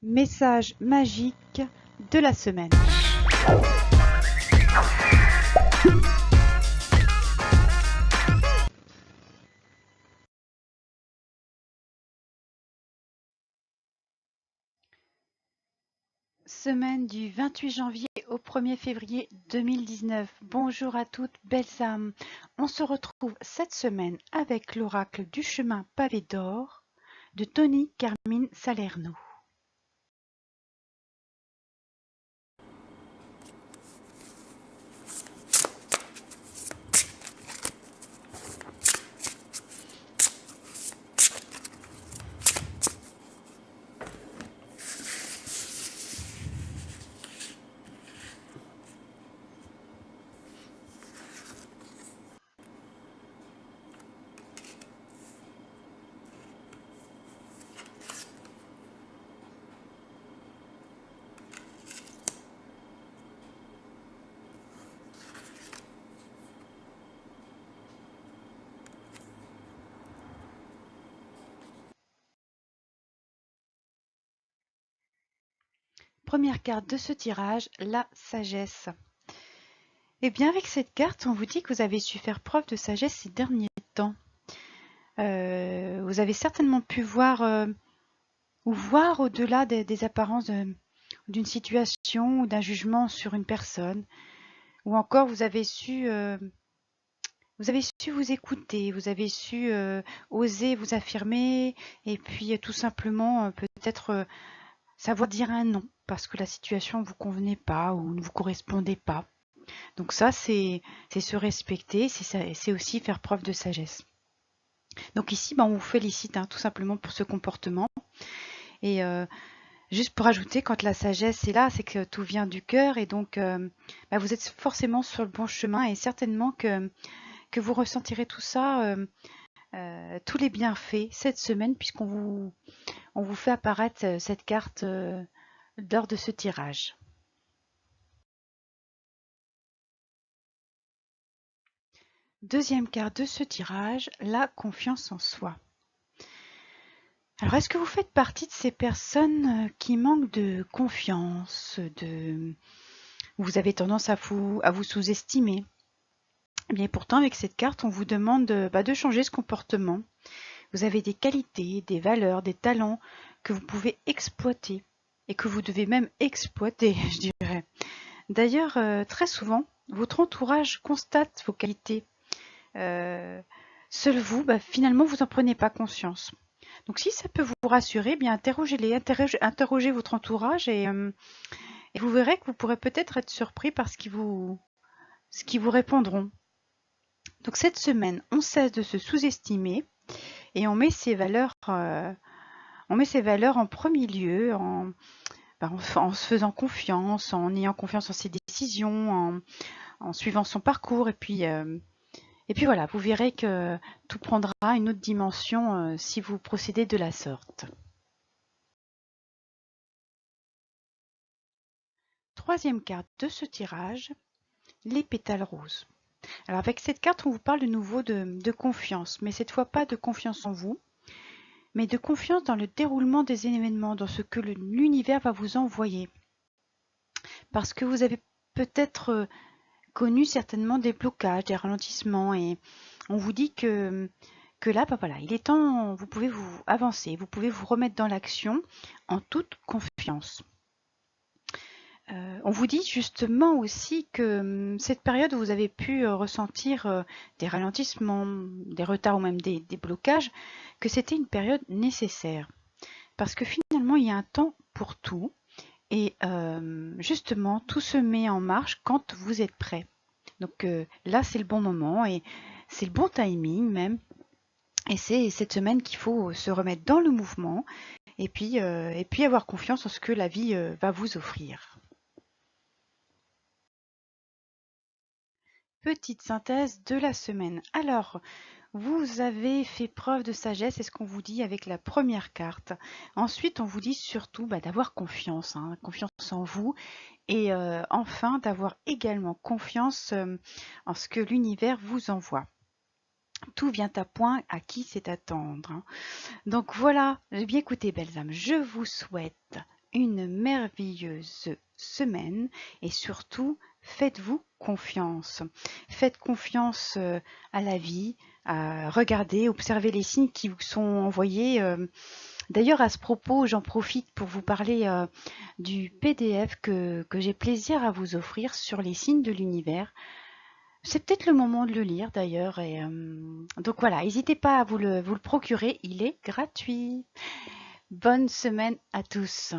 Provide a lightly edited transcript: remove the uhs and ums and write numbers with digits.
Message magique de la semaine. Semaine du 28 janvier au 1er février 2019. Bonjour à toutes belles âmes. On se retrouve cette semaine avec l'oracle du chemin pavé d'or de Tony Carmine Salerno. Première carte de ce tirage, la sagesse. Et bien avec cette carte, on vous dit que vous avez su faire preuve de sagesse ces derniers temps. Vous avez certainement pu voir voir au-delà des apparences d'une situation ou d'un jugement sur une personne. Ou encore, vous avez su vous écouter, vous avez su oser vous affirmer et puis tout simplement peut-être savoir dire un non parce que la situation ne vous convenait pas ou ne vous correspondait pas. Donc ça, c'est se respecter, c'est aussi faire preuve de sagesse. Donc ici, on vous félicite tout simplement pour ce comportement. Et juste pour ajouter, quand la sagesse est là, c'est que tout vient du cœur et donc vous êtes forcément sur le bon chemin et certainement que vous ressentirez tout ça, tous les bienfaits cette semaine puisqu'on vous fait apparaître cette carte lors de ce tirage. Deuxième carte de ce tirage, la confiance en soi. Alors, est-ce que vous faites partie de ces personnes qui manquent de confiance, vous avez tendance à vous sous-estimer? Eh bien, pourtant, avec cette carte, on vous demande de changer ce comportement. Vous avez des qualités, des valeurs, des talents que vous pouvez exploiter et que vous devez même exploiter, je dirais. D'ailleurs, très souvent, votre entourage constate vos qualités. Seul vous, finalement, vous n'en prenez pas conscience. Donc si ça peut vous rassurer, bien interrogez-les, interrogez votre entourage et vous verrez que vous pourrez peut-être être surpris par ce qu'ils vous répondront. Donc cette semaine, on cesse de se sous-estimer et on met ses valeurs en premier lieu, en se faisant confiance, en ayant confiance en ses décisions, en suivant son parcours et puis voilà, vous verrez que tout prendra une autre dimension si vous procédez de la sorte. Troisième carte de ce tirage, les pétales roses. Alors avec cette carte, on vous parle de nouveau de confiance, mais cette fois pas de confiance en vous, mais de confiance dans le déroulement des événements, dans ce que l'univers va vous envoyer. Parce que vous avez peut-être connu certainement des blocages, des ralentissements, et on vous dit que là, voilà, il est temps, vous pouvez vous avancer, vous pouvez vous remettre dans l'action en toute confiance. On vous dit justement aussi que cette période où vous avez pu ressentir des ralentissements, des retards ou même des blocages, que c'était une période nécessaire. Parce que finalement, il y a un temps pour tout. Et justement, tout se met en marche quand vous êtes prêt. Donc là, c'est le bon moment et c'est le bon timing même. Et c'est cette semaine qu'il faut se remettre dans le mouvement et puis avoir confiance en ce que la vie va vous offrir. Petite synthèse de la semaine. Alors, vous avez fait preuve de sagesse, c'est ce qu'on vous dit avec la première carte. Ensuite, on vous dit surtout d'avoir confiance, confiance en vous et enfin d'avoir également confiance en ce que l'univers vous envoie. Tout vient à point, à qui c'est attendre. Donc voilà, j'ai bien écouté, belles âmes. Je vous souhaite une merveilleuse semaine et surtout, faites-vous confiance. Faites confiance à la vie, regardez, observez les signes qui vous sont envoyés. D'ailleurs, à ce propos, j'en profite pour vous parler du PDF que j'ai plaisir à vous offrir sur les signes de l'univers. C'est peut-être le moment de le lire d'ailleurs. Et donc voilà, n'hésitez pas à vous le procurer, il est gratuit. Bonne semaine à tous.